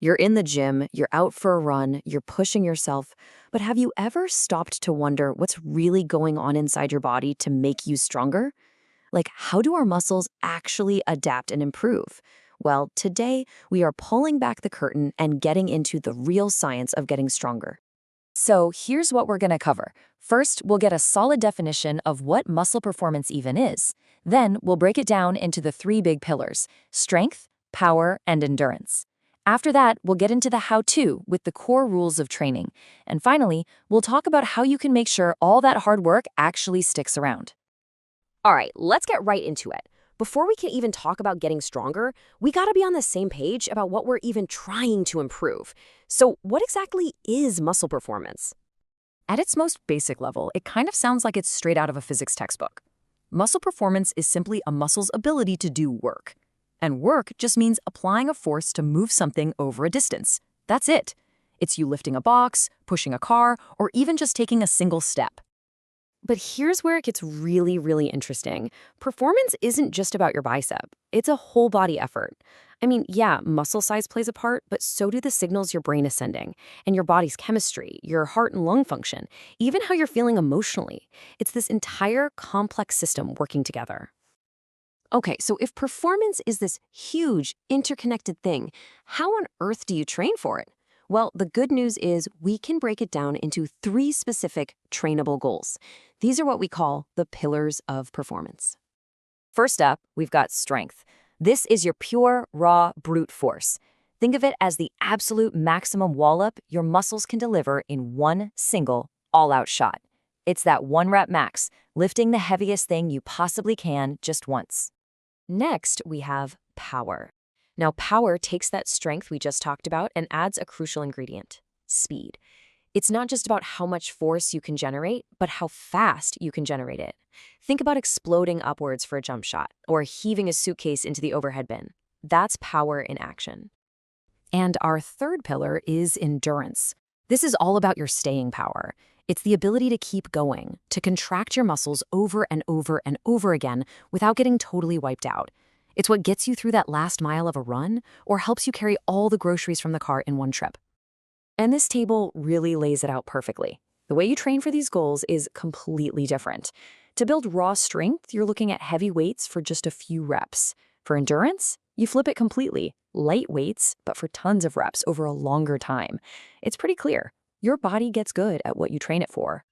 You're in the gym, you're out for a run, you're pushing yourself, but have you ever stopped to wonder what's really going on inside your body to make you stronger? Like, how do our muscles actually adapt and improve? Well, today we are pulling back the curtain and getting into the real science of getting stronger. So here's what we're going to cover. First, we'll get a solid definition of what muscle performance even is. Then, we'll break it down into the three big pillars: strength, power, and endurance. After that, we'll get into the how-to with the core rules of training. And finally, we'll talk about how you can make sure all that hard work actually sticks around. All right, let's get right into it. Before we can even talk about getting stronger, we gotta be on the same page about what we're even trying to improve. So, what exactly is muscle performance? At its most basic level, it kind of sounds like it's straight out of a physics textbook. Muscle performance is simply a muscle's ability to do work. And work just means applying a force to move something over a distance. That's it. It's you lifting a box, pushing a car, or even just taking a single step. But here's where it gets really interesting. Performance isn't just about your bicep. It's a whole body effort. I mean, yeah, muscle size plays a part, but so do the signals your brain is sending, and your body's chemistry, your heart and lung function, even how you're feeling emotionally. It's this entire complex system working together. Okay, so if performance is this huge, interconnected thing, how on earth do you train for it? Well, the good news is we can break it down into three specific trainable goals. These are what we call the pillars of performance. First up, we've got strength. This is your pure, raw, brute force. Think of it as the absolute maximum wallop your muscles can deliver in one single, all-out shot. It's that one rep max, lifting the heaviest thing you possibly can just once. Next, we have power. Now, power takes that strength we just talked about and adds a crucial ingredient: speed. It's not just about how much force you can generate, but how fast you can generate it. Think about exploding upwards for a jump shot or heaving a suitcase into the overhead bin. That's power in action. And our third pillar is endurance. This is all about your staying power. It's the ability to keep going, to contract your muscles over and over and over again without getting totally wiped out. It's what gets you through that last mile of a run or helps you carry all the groceries from the car in one trip. And this table really lays it out perfectly. The way you train for these goals is completely different. To build raw strength, you're looking at heavy weights for just a few reps. For endurance, you flip it completely. Light weights, but for tons of reps over a longer time. It's pretty clear. Your body gets good at what you train it for.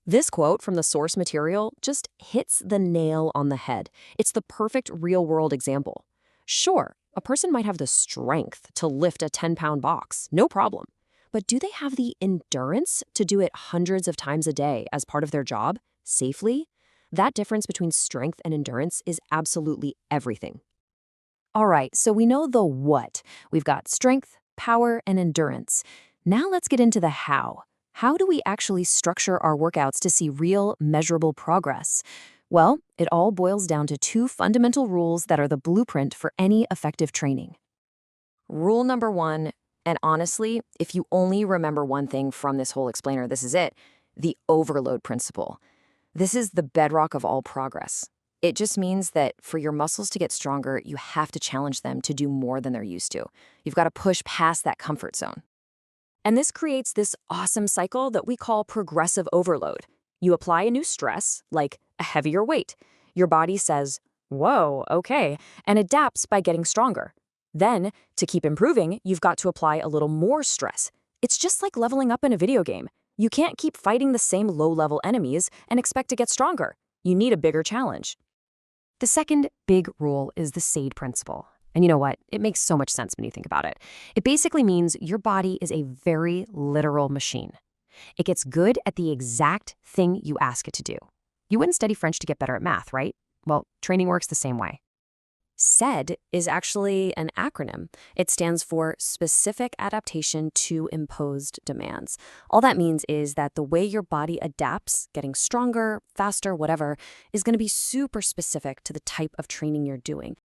This quote from the source material just hits the nail on the head. It's the perfect real-world example. Sure, a person might have the strength to lift a 10-pound box, no problem. But do they have the endurance to do it hundreds of times a day as part of their job, safely? That difference between strength and endurance is absolutely everything. All right, so we know the what. We've got strength, power, and endurance. Now let's get into the how. How do we actually structure our workouts to see real, measurable progress? Well, it all boils down to two fundamental rules that are the blueprint for any effective training. Rule number one, and honestly, if you only remember one thing from this whole explainer, this is it: the overload principle. This is the bedrock of all progress. It just means that for your muscles to get stronger, you have to challenge them to do more than they're used to. You've got to push past that comfort zone. And this creates this awesome cycle that we call progressive overload. You apply a new stress, like a heavier weight. Your body says, "Whoa, okay," and adapts by getting stronger. Then, to keep improving, you've got to apply a little more stress. It's just like leveling up in a video game. You can't keep fighting the same low-level enemies and expect to get stronger. You need a bigger challenge. The second big rule is the SAID principle. And you know what? It makes so much sense when you think about it. It basically means your body is a very literal machine. It gets good at the exact thing you ask it to do. You wouldn't study French to get better at math, right? Well, training works the same way. SAID is actually an acronym. It stands for Specific Adaptation to Imposed Demands. All that means is that the way your body adapts, getting stronger, faster, whatever, is going to be super specific to the type of training you're doing.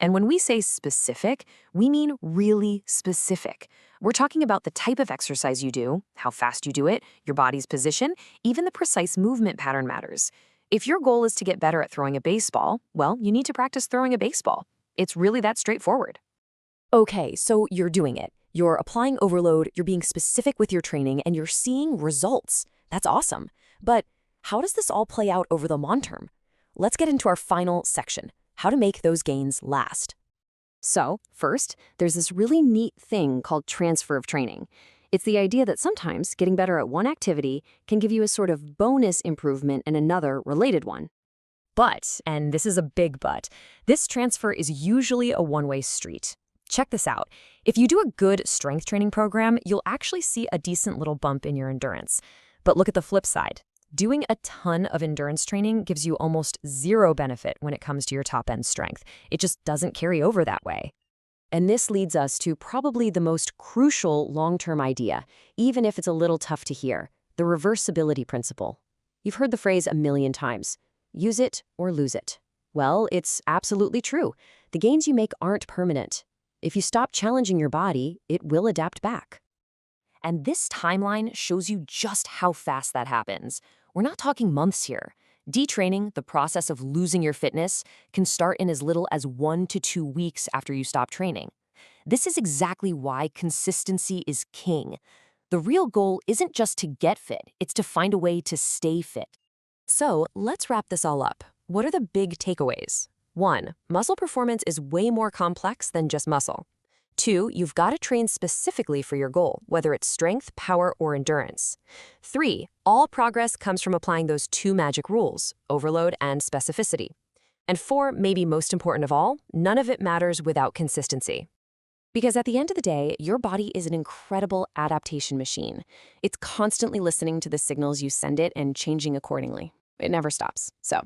And when we say specific, we mean really specific. We're talking about the type of exercise you do, how fast you do it, your body's position, even the precise movement pattern matters. If your goal is to get better at throwing a baseball, well, you need to practice throwing a baseball. It's really that straightforward. Okay, so you're doing it. You're applying overload, you're being specific with your training, and you're seeing results. That's awesome. But how does this all play out over the long term? Let's get into our final section, how to make those gains last. So, first, there's this really neat thing called transfer of training. It's the idea that sometimes getting better at one activity can give you a sort of bonus improvement in another related one. But, and this is a big but, this transfer is usually a one-way street. Check this out. If you do a good strength training program, you'll actually see a decent little bump in your endurance. But look at the flip side. Doing a ton of endurance training gives you almost zero benefit when it comes to your top-end strength. It just doesn't carry over that way. And this leads us to probably the most crucial long-term idea, even if it's a little tough to hear, the reversibility principle. You've heard the phrase a million times. Use it or lose it. Well, it's absolutely true. The gains you make aren't permanent. If you stop challenging your body, it will adapt back. And this timeline shows you just how fast that happens. We're not talking months here. Detraining, the process of losing your fitness, can start in as little as 1 to 2 weeks after you stop training. This is exactly why consistency is king. The real goal isn't just to get fit, it's to find a way to stay fit. So let's wrap this all up. What are the big takeaways? 1. Muscle performance is way more complex than just muscle. 2. You've got to train specifically for your goal, whether it's strength, power, or endurance. 3. All progress comes from applying those 2 magic rules, overload and specificity. And 4, maybe most important of all, none of it matters without consistency. Because at the end of the day, your body is an incredible adaptation machine. It's constantly listening to the signals you send it and changing accordingly. It never stops. So,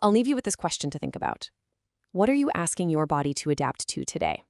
I'll leave you with this question to think about. What are you asking your body to adapt to today?